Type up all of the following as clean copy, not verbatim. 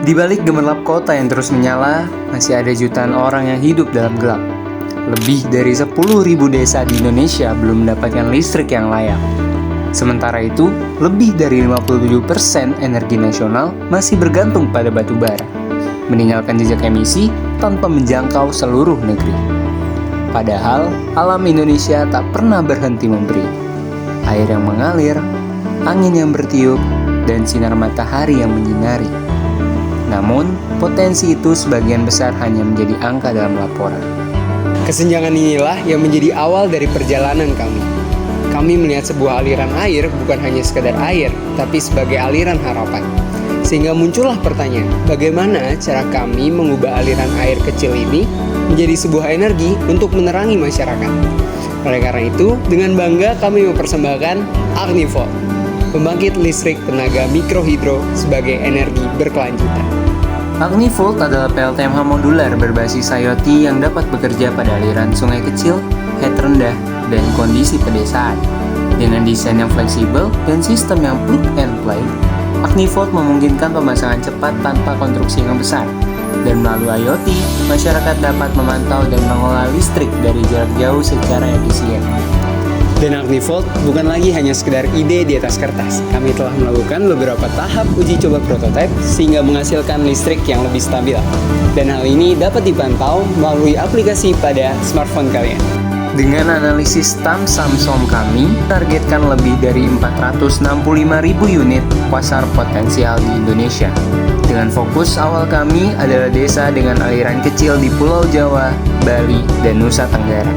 Di balik gemerlap kota yang terus menyala, masih ada jutaan orang yang hidup dalam gelap. Lebih dari 10.000 desa di Indonesia belum mendapatkan listrik yang layak. Sementara itu, lebih dari 57% energi nasional masih bergantung pada batu bara, meninggalkan jejak emisi tanpa menjangkau seluruh negeri. Padahal, alam Indonesia tak pernah berhenti memberi. Air yang mengalir, angin yang bertiup, dan sinar matahari yang menyinari. Namun, potensi itu sebagian besar hanya menjadi angka dalam laporan. Kesenjangan inilah yang menjadi awal dari perjalanan kami. Kami melihat sebuah aliran air bukan hanya sekadar air, tapi sebagai aliran harapan. Sehingga muncullah pertanyaan, bagaimana cara kami mengubah aliran air kecil ini menjadi sebuah energi untuk menerangi masyarakat. Oleh karena itu, dengan bangga kami mempersembahkan Agnivolt, pembangkit listrik tenaga mikrohidro sebagai energi berkelanjutan. Agnivolt adalah PLTMH modular berbasis IoT yang dapat bekerja pada aliran sungai kecil, head rendah, dan kondisi pedesaan. Dengan desain yang fleksibel dan sistem yang plug and play, Agnivolt memungkinkan pemasangan cepat tanpa konstruksi yang besar. Dan melalui IoT, masyarakat dapat memantau dan mengelola listrik dari jarak jauh secara efisien. Dan Agnivolt bukan lagi hanya sekedar ide di atas kertas. Kami telah melakukan beberapa tahap uji coba prototipe sehingga menghasilkan listrik yang lebih stabil. Dan hal ini dapat dipantau melalui aplikasi pada smartphone kalian. Dengan analisis TAM-SAMSOM kami, targetkan lebih dari 465.000 unit pasar potensial di Indonesia. Dengan fokus awal kami adalah desa dengan aliran kecil di Pulau Jawa, Bali, dan Nusa Tenggara.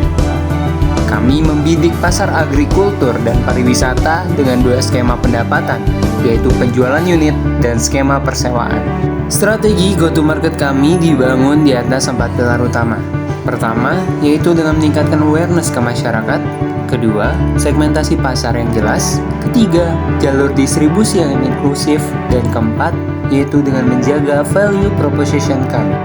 Kami membidik pasar agrikultur dan pariwisata dengan 2 skema pendapatan, yaitu penjualan unit dan skema persewaan. Strategi go-to-market kami dibangun di atas 4 pilar utama. Pertama, yaitu dengan meningkatkan awareness ke masyarakat. Kedua, segmentasi pasar yang jelas. Ketiga, jalur distribusi yang inklusif. Dan keempat, yaitu dengan menjaga value proposition kami.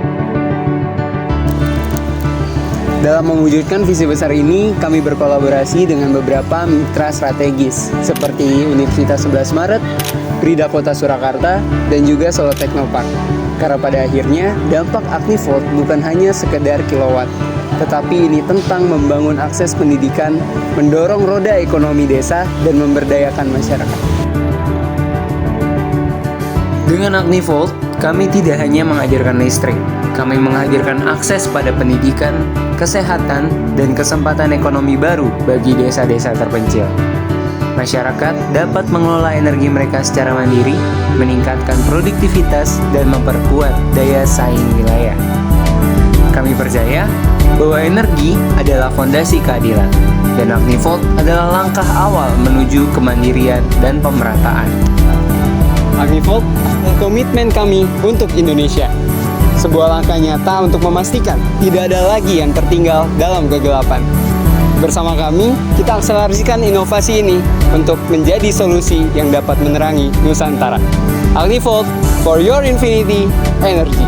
Dalam mewujudkan visi besar ini, kami berkolaborasi dengan beberapa mitra strategis seperti Universitas 11 Maret, Rida Kota Surakarta, dan juga Solo Technopark. Karena pada akhirnya, dampak Agnivolt bukan hanya sekedar kilowatt, tetapi ini tentang membangun akses pendidikan, mendorong roda ekonomi desa, dan memberdayakan masyarakat. Dengan Agnivolt, kami tidak hanya mengajarkan listrik, kami menghadirkan akses pada pendidikan, kesehatan, dan kesempatan ekonomi baru bagi desa-desa terpencil. Masyarakat dapat mengelola energi mereka secara mandiri, meningkatkan produktivitas, dan memperkuat daya saing wilayah. Kami percaya bahwa energi adalah fondasi keadilan, dan Agnivolt adalah langkah awal menuju kemandirian dan pemerataan. Agnivolt adalah komitmen kami untuk Indonesia. Sebuah langkah nyata untuk memastikan tidak ada lagi yang tertinggal dalam kegelapan. Bersama kami, kita akselerasikan inovasi ini untuk menjadi solusi yang dapat menerangi Nusantara. Agnivolt, for your infinity energy.